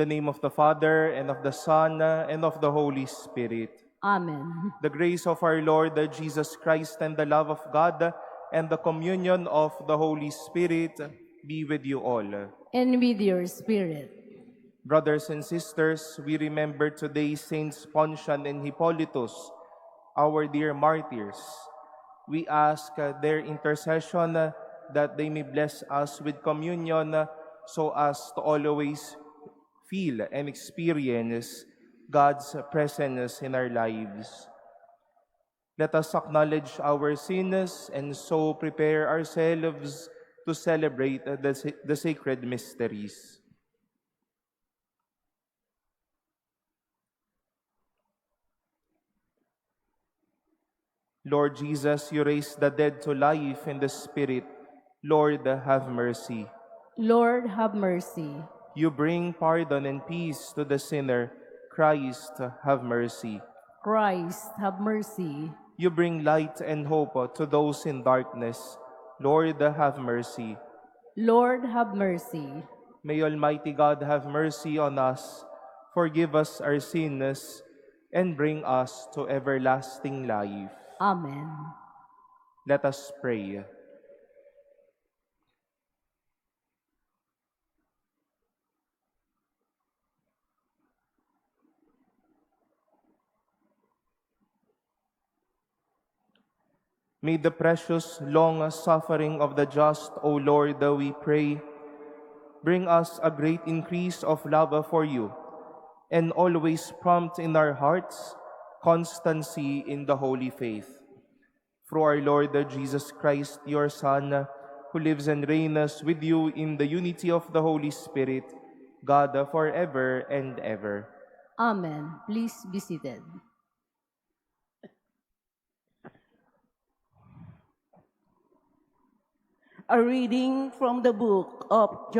the name of the Father, and of the Son, and of the Holy Spirit. Amen. The grace of our Lord Jesus Christ and the love of God and the communion of the Holy Spirit be with you all. And with your spirit. Brothers and sisters, we remember today Saints Poncian and Hippolytus, our dear martyrs. We ask their intercession that they may bless us with communion so as to always feel and experience God's presence in our lives. Let us acknowledge our sins and so prepare ourselves to celebrate the sacred mysteries. Lord Jesus, you raised the dead to life in the Spirit. Lord, have mercy. Lord, have mercy. You bring pardon and peace to the sinner. Christ, have mercy. Christ, have mercy. You bring light and hope to those in darkness. Lord, have mercy. Lord, have mercy. May Almighty God have mercy on us, forgive us our sins, and bring us to everlasting life. Amen. Let us pray. May the precious long suffering of the just, O Lord, we pray, bring us a great increase of love for you, and always prompt in our hearts constancy in the holy faith. Through our Lord Jesus Christ, your Son, who lives and reigns with you in the unity of the Holy Spirit, God forever and ever. Amen. Please be seated. A reading from the book of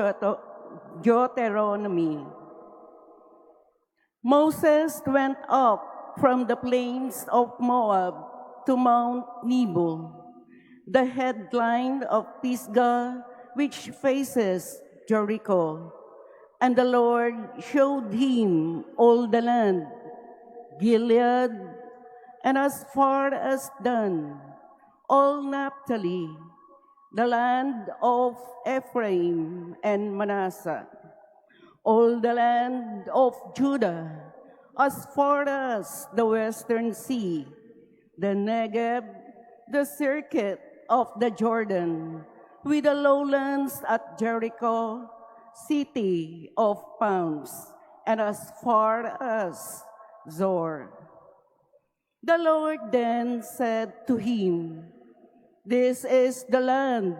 Deuteronomy. Moses went up from the plains of Moab to Mount Nebo, the headland of Pisgah, which faces Jericho. And the Lord showed him all the land, Gilead, and as far as Dan, all Naphtali, the land of Ephraim and Manasseh, all the land of Judah, as far as the western sea, the Negev, the circuit of the Jordan, with the lowlands at Jericho, city of palms, and as far as Zor. The Lord then said to him, "This is the land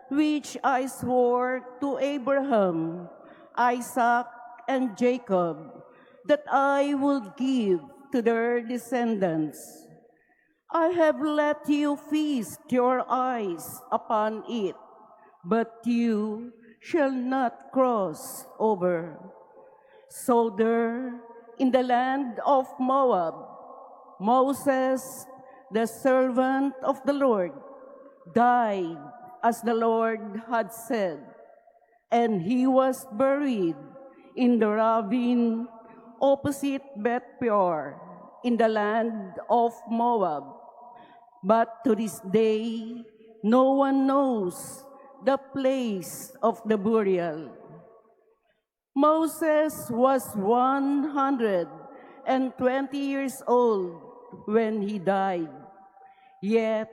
which I swore to Abraham, Isaac, and Jacob, that I would give to their descendants. I have let you feast your eyes upon it, but you shall not cross over." So there, in the land of Moab, Moses, the servant of the Lord, died as the Lord had said, and he was buried in the ravine opposite Beth Peor in the land of Moab. But to this day, no one knows the place of the burial. Moses was 120 years old when he died, yet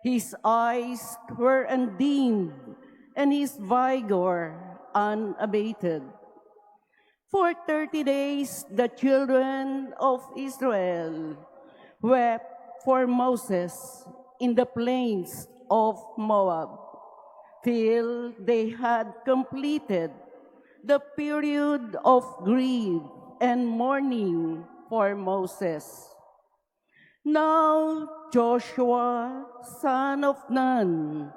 his eyes were undimmed, and his vigor unabated. For 30 days the children of Israel wept for Moses in the plains of Moab, till they had completed the period of grief and mourning for Moses. Now Joshua, son of Nun,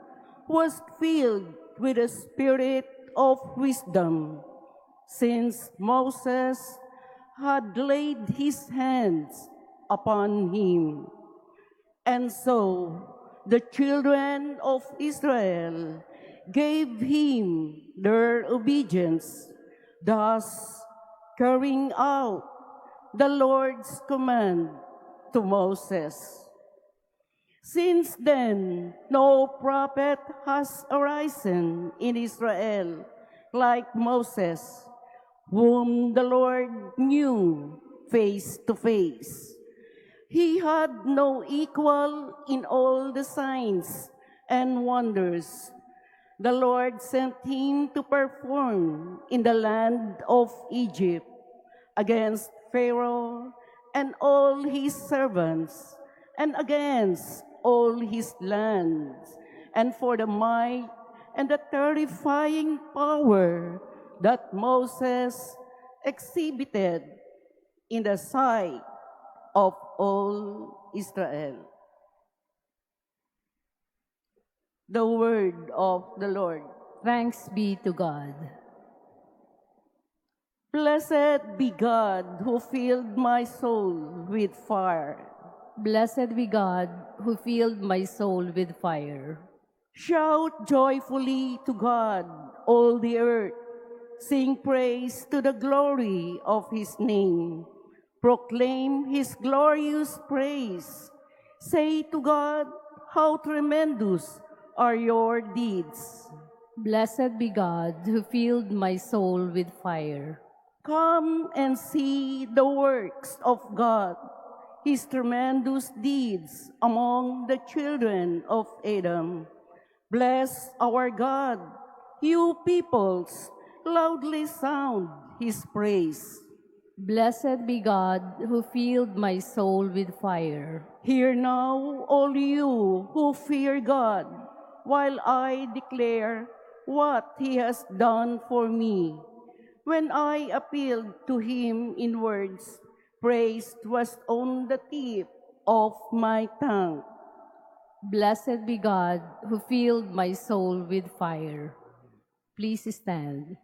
was filled with the spirit of wisdom, since Moses had laid his hands upon him. And so the children of Israel gave him their obedience. Thus carrying out the Lord's command to Moses. Since then, no prophet has arisen in Israel like Moses, whom the Lord knew face to face. He had no equal in all the signs and wonders the Lord sent him to perform in the land of Egypt against Pharaoh and all his servants, and against all his lands, and for the might and the terrifying power that Moses exhibited in the sight of all Israel. The word of the Lord. Thanks be to God. Blessed be God who filled my soul with fire. Blessed be God who filled my soul with fire. Shout joyfully to God, all the earth. Sing praise to the glory of his name. Proclaim his glorious praise. Say to God, how tremendous are your deeds. Blessed be God who filled my soul with fire. Come and see the works of God, his tremendous deeds among the children of Adam. Bless our God, you peoples, loudly sound his praise. Blessed be God who filled my soul with fire. Hear now, all you who fear God, while I declare what he has done for me. When I appealed to him in words, praise was on the tip of my tongue. Blessed be God who filled my soul with fire. Please stand.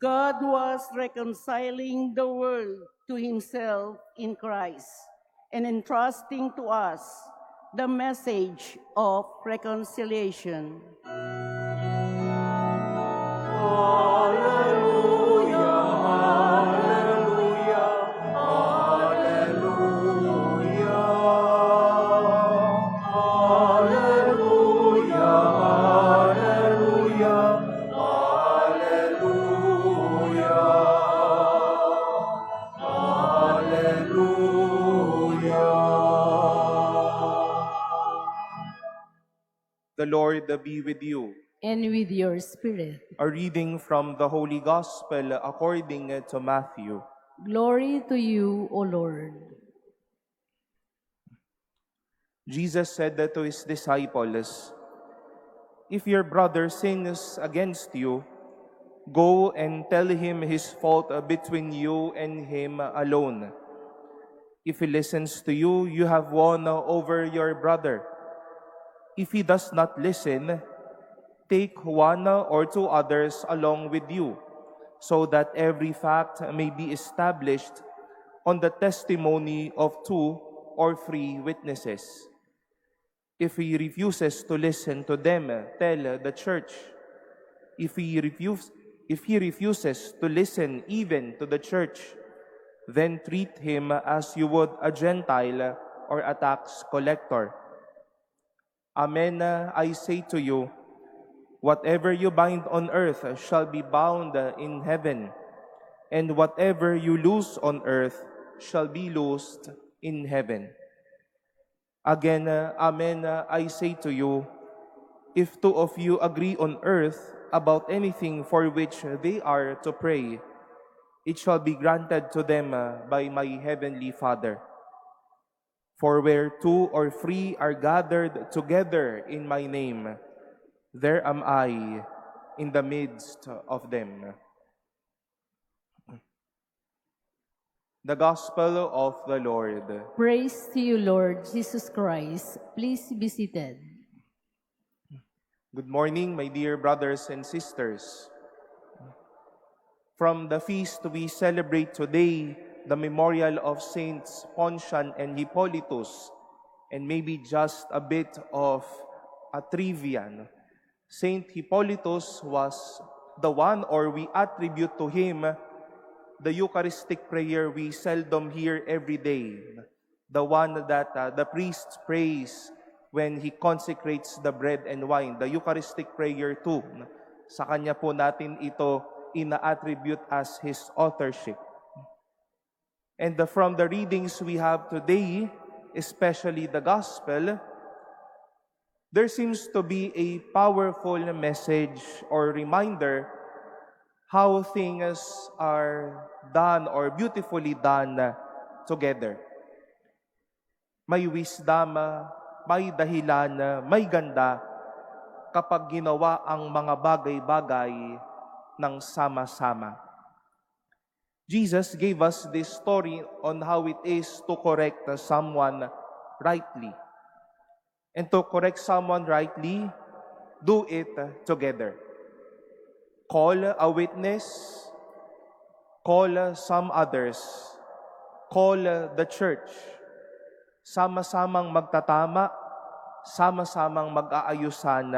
God was reconciling the world to himself in Christ and entrusting to us the message of reconciliation. The Lord be with you. And with your spirit. A reading from the Holy Gospel according to Matthew. Glory to you, O Lord. Jesus said to his disciples, "If your brother sins against you, go and tell him his fault between you and him alone. If he listens to you, you have won over your brother. If he does not listen, take one or two others along with you, so that every fact may be established on the testimony of 2 or 3 witnesses. If he refuses to listen to them, tell the church. If he refuses to listen even to the church, then treat him as you would a Gentile or a tax collector. Amen, I say to you, whatever you bind on earth shall be bound in heaven, and whatever you loose on earth shall be loosed in heaven. Again, amen, I say to you, if 2 of you agree on earth about anything for which they are to pray, it shall be granted to them by my heavenly Father. For where 2 or 3 are gathered together in my name, there am I in the midst of them. The Gospel of the Lord. Praise to you, Lord Jesus Christ. Please be seated. Good morning, my dear brothers and sisters. From the feast we celebrate today, the memorial of Saints Poncian and Hippolytus, and maybe just a bit of a trivia. Saint Hippolytus was the one, or we attribute to him, the Eucharistic prayer we seldom hear every day, the one that the priest prays when he consecrates the bread and wine, the Eucharistic prayer too. Sa kanya po natin ito ina-attribute as his authorship. And from the readings we have today, especially the Gospel, there seems to be a powerful message or reminder how things are done or beautifully done together. May wisdom, may dahilan, may ganda kapag ginawa ang mga bagay-bagay ng sama-sama. Jesus gave us this story on how it is to correct someone rightly. And to correct someone rightly, do it together. Call a witness, call some others, call the church. Sama-samang magtatama, sama-samang mag-aayusan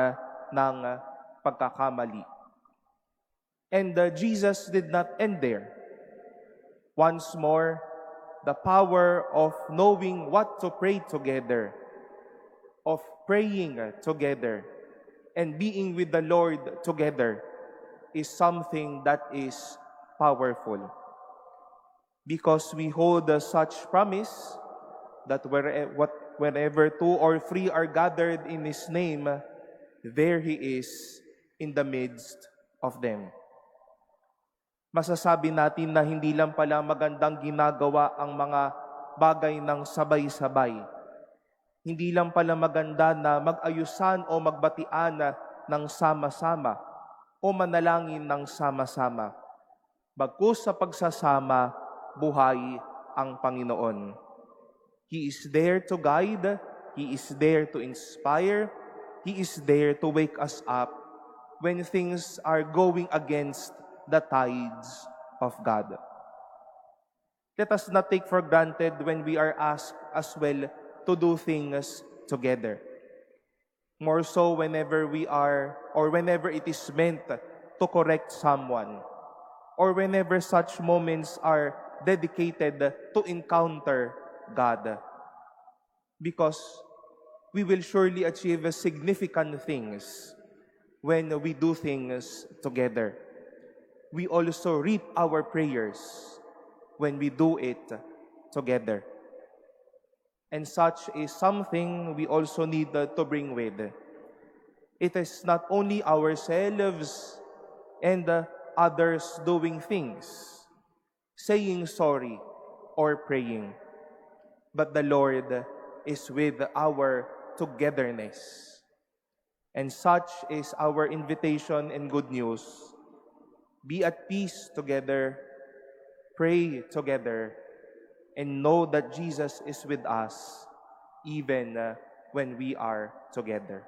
ng pagkakamali. And Jesus did not end there. Once more, the power of knowing what to pray together, of praying together, and being with the Lord together is something that is powerful. Because we hold such promise that wherever two or three are gathered in His name, there He is in the midst of them. Masasabi natin na hindi lang pala magandang ginagawa ang mga bagay ng sabay-sabay. Hindi lang pala maganda na mag-ayusan o magbatian ng sama-sama o manalangin ng sama-sama. Bagkus sa pagsasama, buhay ang Panginoon. He is there to guide, He is there to inspire, He is there to wake us up when things are going against the tides of God. Let us not take for granted when we are asked as well to do things together. More so whenever we are, or whenever it is meant to correct someone, or whenever such moments are dedicated to encounter God. Because we will surely achieve significant things when we do things together. We also reap our prayers when we do it together. And such is something we also need to bring with. It is not only ourselves and others doing things, saying sorry or praying, but the Lord is with our togetherness. And such is our invitation and good news. Be at peace together, pray together, and know that Jesus is with us even when we are together.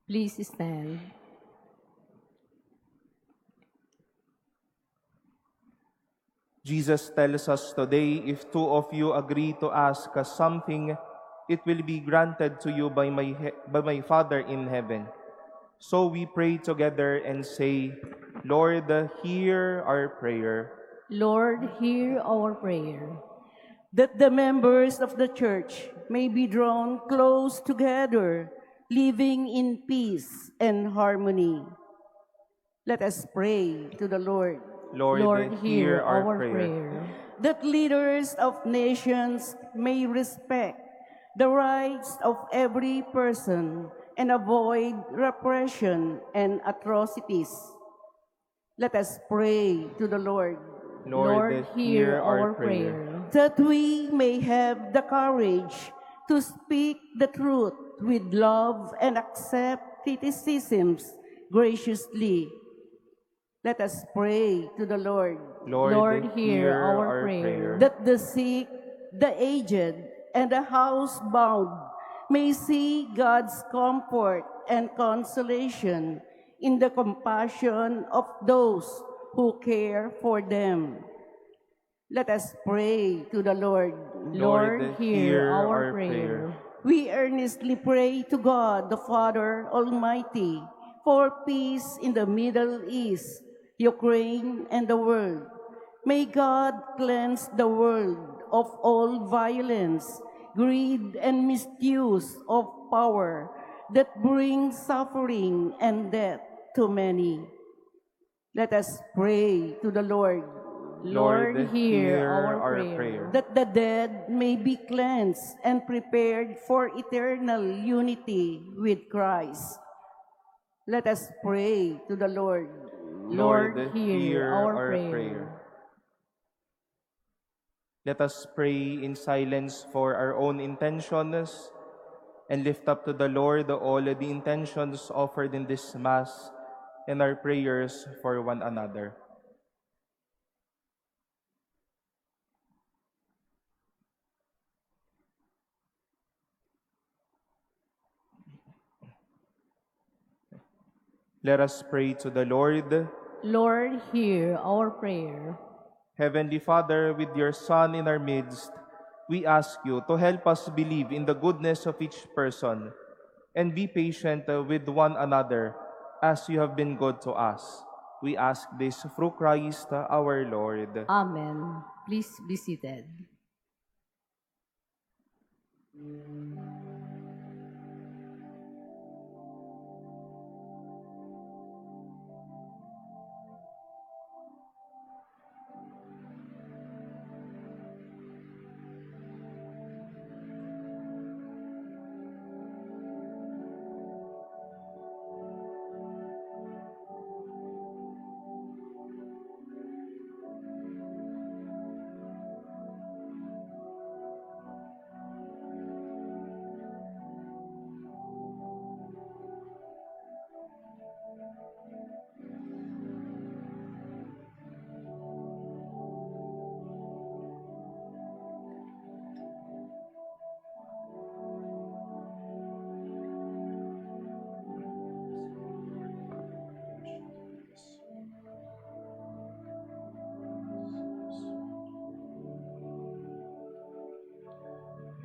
Please stand. Jesus tells us today, if two of you agree to ask us something, it will be granted to you by my Father in heaven. So we pray together and say, Lord, hear our prayer. Lord, hear our prayer. That the members of the church may be drawn close together, living in peace and harmony. Let us pray to the Lord. Lord, hear our prayer. That leaders of nations may respect the rights of every person and avoid repression and atrocities. Let us pray to the Lord, Lord, hear our prayer. that we may have the courage to speak the truth with love and accept criticisms graciously. Let us pray to the Lord, Lord, hear our prayer. that the sick, the aged, and the housebound may see God's comfort and consolation in the compassion of those who care for them. Let us pray to the Lord. Lord, hear our prayer. We earnestly pray to God, the Father Almighty, for peace in the Middle East, Ukraine, and the world. May God cleanse the world of all violence, greed, and misuse of power that brings suffering and death to many. Let us pray to the Lord, Lord, hear our prayer. that the dead may be cleansed and prepared for eternal unity with Christ. Let us pray to the Lord. Lord, hear our prayer. Let us pray in silence for our own intentions and lift up to the Lord all the intentions offered in this Mass and our prayers for one another. Let us pray to the Lord. Lord, hear our prayer. Heavenly Father, with your Son in our midst, we ask you to help us believe in the goodness of each person and be patient with one another as you have been good to us. We ask this through Christ our Lord. Amen. Please be seated.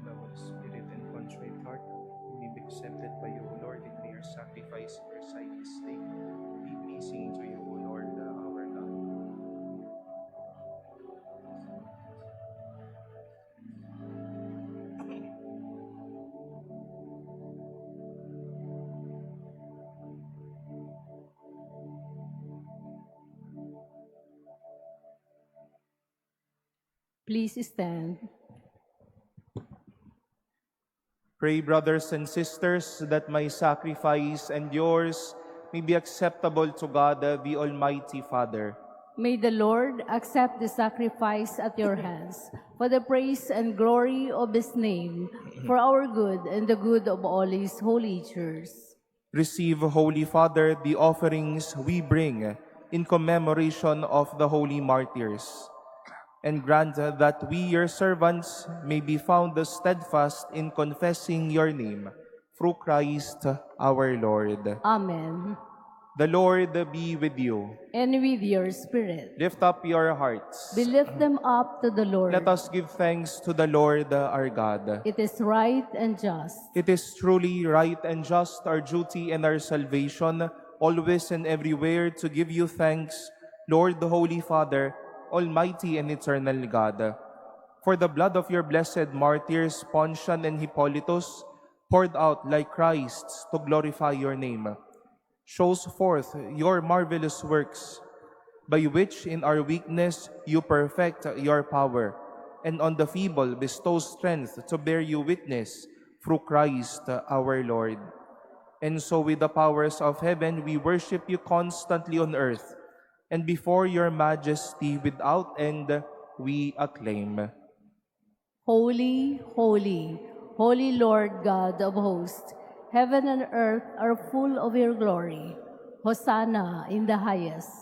Noble spirit and contrite heart, may be accepted by you, O Lord, and may our sacrifice in your sight this day be pleasing to you, O Lord, our God. Please stand. Pray, brothers and sisters, that my sacrifice and yours may be acceptable to God, the Almighty Father. May the Lord accept the sacrifice at your hands for the praise and glory of his name, for our good and the good of all his holy church. Receive, Holy Father, the offerings we bring in commemoration of the holy martyrs, and grant that we, your servants, may be found steadfast in confessing your name, through Christ our Lord. Amen. The Lord be with you. And with your spirit. Lift up your hearts. We lift them up to the Lord. Let us give thanks to the Lord our God. It is right and just. It is truly right and just, our duty and our salvation, always and everywhere to give you thanks, Lord, the Holy Father, Almighty and eternal God. For the blood of your blessed martyrs, Pontian and Hippolytus, poured out like Christ's to glorify your name, shows forth your marvelous works, by which in our weakness you perfect your power, and on the feeble bestow strength to bear you witness, through Christ our Lord. And so with the powers of heaven we worship you constantly on earth, and before your majesty without end we acclaim. Holy, holy, holy Lord God of hosts, heaven and earth are full of your glory. Hosanna in the highest.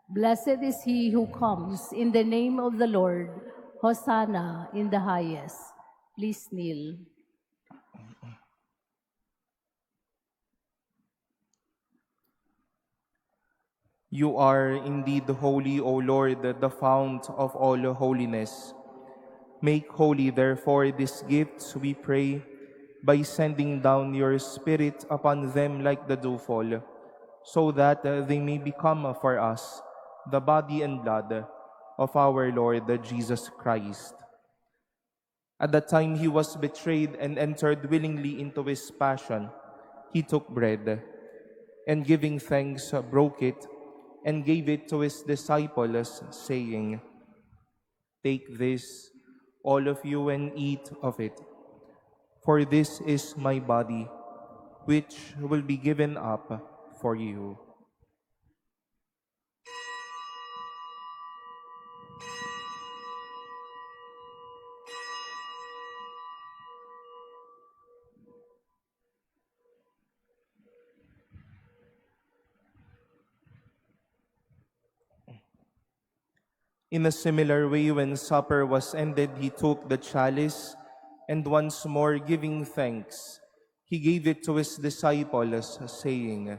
Blessed is he who comes in the name of the Lord. Hosanna in the highest. Please kneel. You are indeed holy, O Lord, the fount of all holiness. Make holy, therefore, these gifts, we pray, by sending down your Spirit upon them like the dewfall, so that they may become for us the body and blood of our Lord Jesus Christ. At the time he was betrayed and entered willingly into his passion, he took bread, and giving thanks, broke it, and gave it to his disciples, saying, "Take this, all of you, and eat of it. For this is my body, which will be given up for you." In a similar way, when supper was ended, he took the chalice, and once more giving thanks, he gave it to his disciples, saying,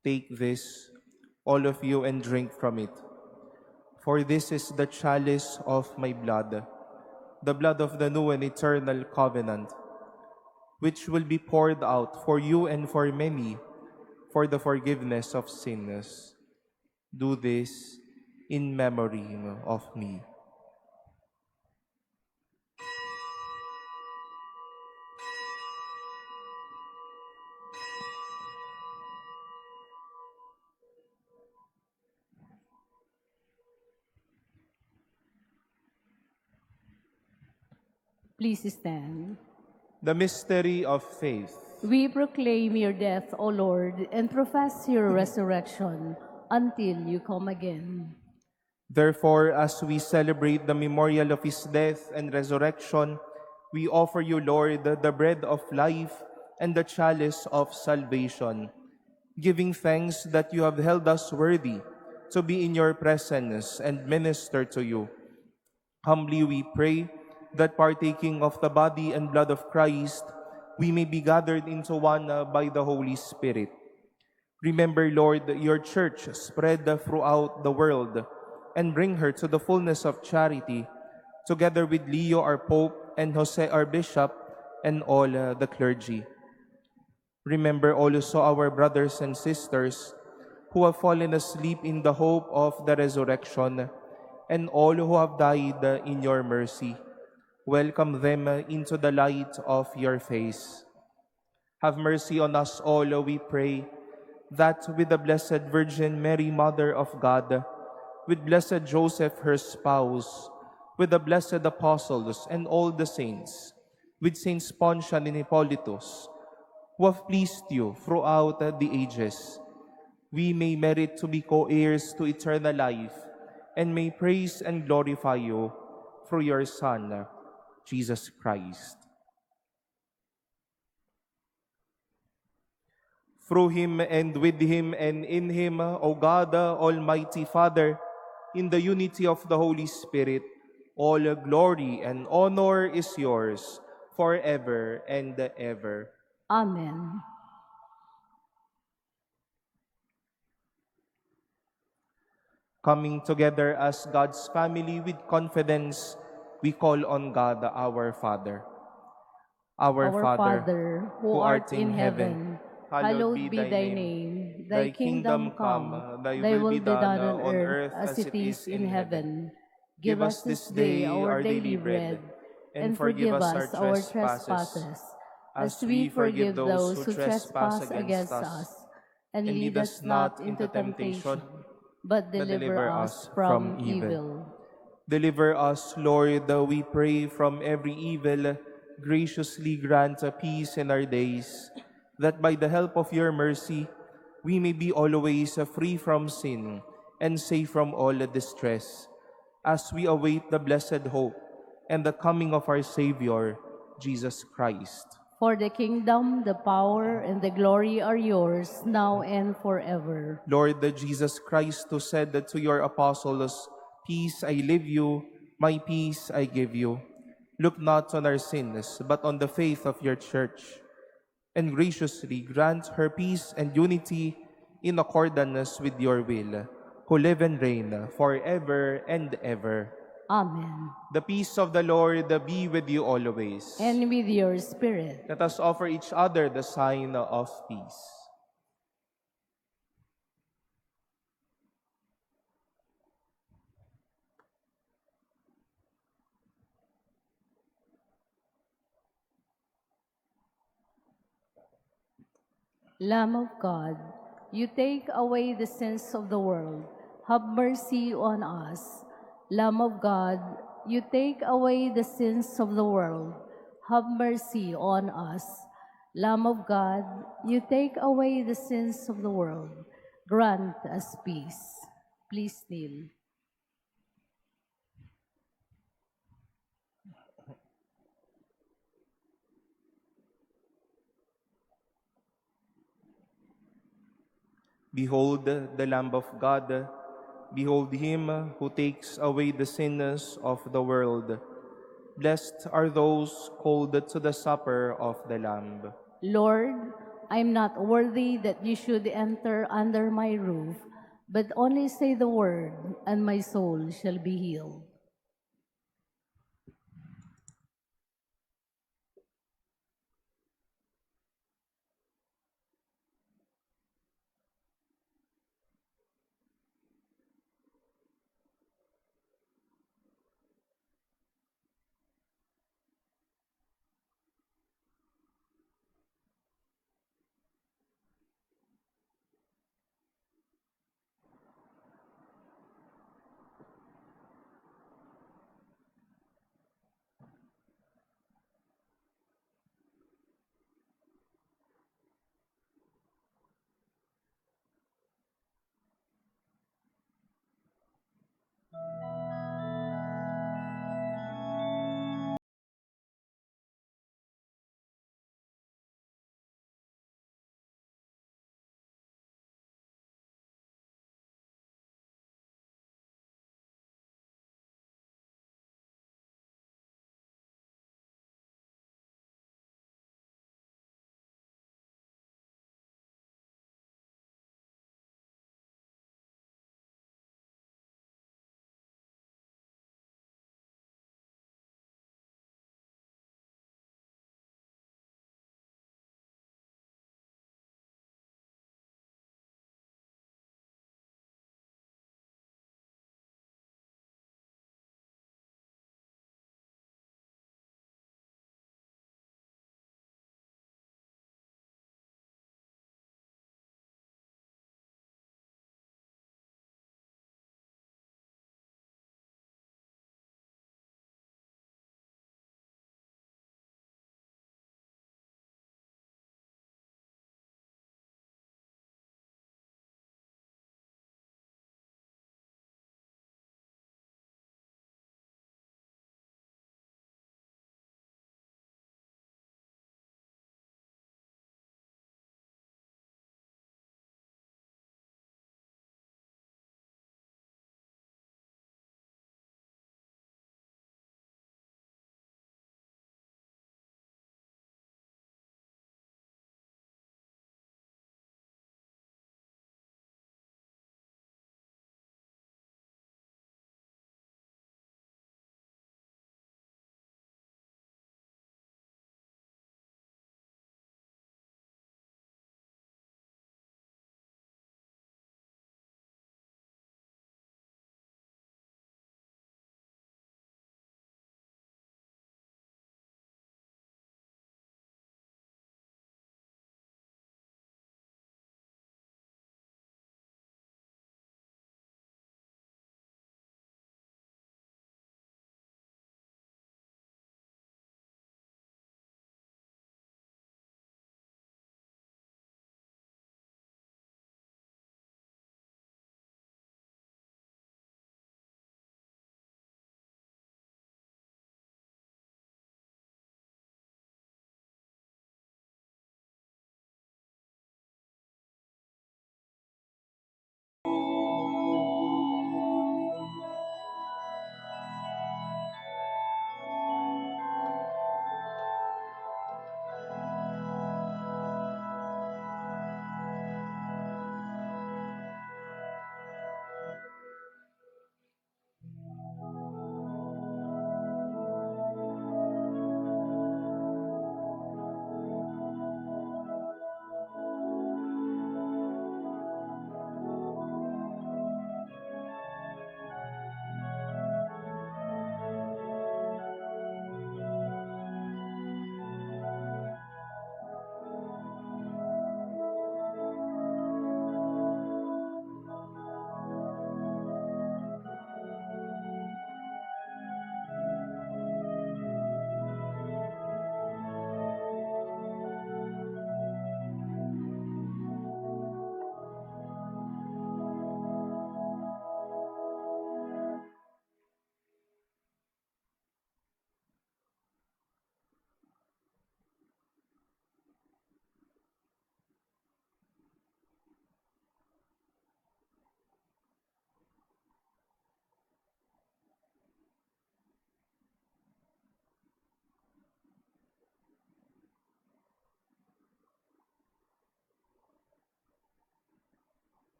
"Take this, all of you, and drink from it. For this is the chalice of my blood, the blood of the new and eternal covenant, which will be poured out for you and for many for the forgiveness of sins. Do this in memory of me." Please stand. The mystery of faith. We proclaim your death, O Lord, and profess your resurrection until you come again. Therefore, as we celebrate the memorial of his death and resurrection, we offer you, Lord, the bread of life and the chalice of salvation, giving thanks that you have held us worthy to be in your presence and minister to you. Humbly we pray that partaking of the body and blood of Christ, we may be gathered into one by the Holy Spirit. Remember, Lord, your church spread throughout the world, and bring her to the fullness of charity, together with Leo our Pope and Jose our Bishop and all the clergy. Remember also our brothers and sisters who have fallen asleep in the hope of the resurrection, and all who have died in your mercy. Welcome them into the light of your face. Have mercy on us all, we pray, that with the Blessed Virgin Mary, Mother of God, with Blessed Joseph, her spouse, with the blessed apostles and all the saints, with Saints Pontian and Hippolytus, who have pleased you throughout the ages, we may merit to be co-heirs to eternal life, and may praise and glorify you through your Son, Jesus Christ. Through him, and with him, and in him, O God, Almighty Father, in the unity of the Holy Spirit, all glory and honor is yours forever and ever. Amen. Coming together as God's family with confidence, we call on God our Father. Our Father, who art in heaven, hallowed be thy name. Thy kingdom come, thy will be done on earth as it is in heaven. Give us this day our daily bread, and forgive us our trespasses, as we forgive those who trespass against us. And lead us not into temptation, but deliver us from evil. Deliver us, Lord, we pray, from every evil. Graciously grant peace in our days, that by the help of your mercy, we may be always free from sin and safe from all distress, as we await the blessed hope and the coming of our Savior, Jesus Christ. For the kingdom, the power, and the glory are yours, now and forever. Lord Jesus Christ, who said that to your apostles, "Peace I leave you, my peace I give you," look not on our sins, but on the faith of your church, and graciously grant her peace and unity in accordance with your will, who live and reign forever and ever. Amen. The peace of the Lord be with you always. And with your spirit. Let us offer each other the sign of peace. Lamb of God, you take away the sins of the world. Have mercy on us. Lamb of God, you take away the sins of the world. Have mercy on us. Lamb of God, you take away the sins of the world. Grant us peace. Please kneel. Behold the Lamb of God. Behold him who takes away the sins of the world. Blessed are those called to the supper of the Lamb. Lord, I am not worthy that you should enter under my roof, but only say the word, and my soul shall be healed.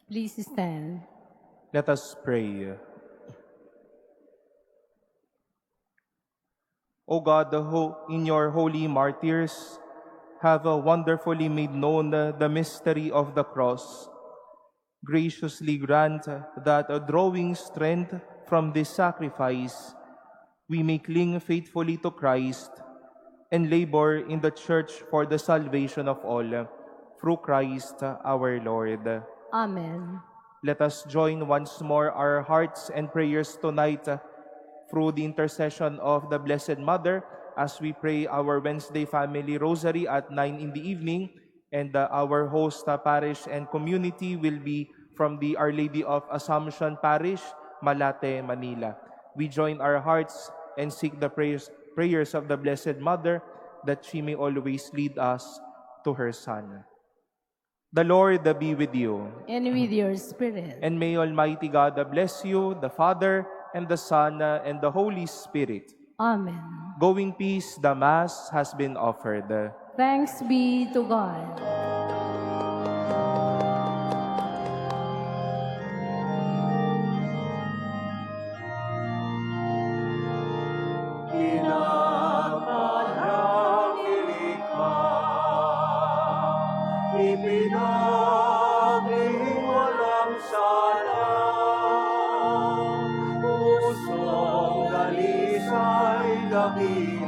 Please stand. Let us pray. O God, who in your holy martyrs have wonderfully made known the mystery of the cross, graciously grant that, drawing strength from this sacrifice, we may cling faithfully to Christ and labor in the Church for the salvation of all, through Christ our Lord. Amen. Let us join once more our hearts and prayers tonight through the intercession of the Blessed Mother as we pray our Wednesday Family Rosary at 9 in the evening, and our host parish and community will be from the Our Lady of Assumption Parish, Malate, Manila. We join our hearts and seek the prayers of the Blessed Mother that she may always lead us to her Son. The Lord be with you. And with your spirit. And may Almighty God bless you, the Father, and the Son, and the Holy Spirit. Amen. Go in peace, the Mass has been offered. Thanks be to God. Pinagpalakilig ka, ipinaging walang salang, pusong dalisay dakila.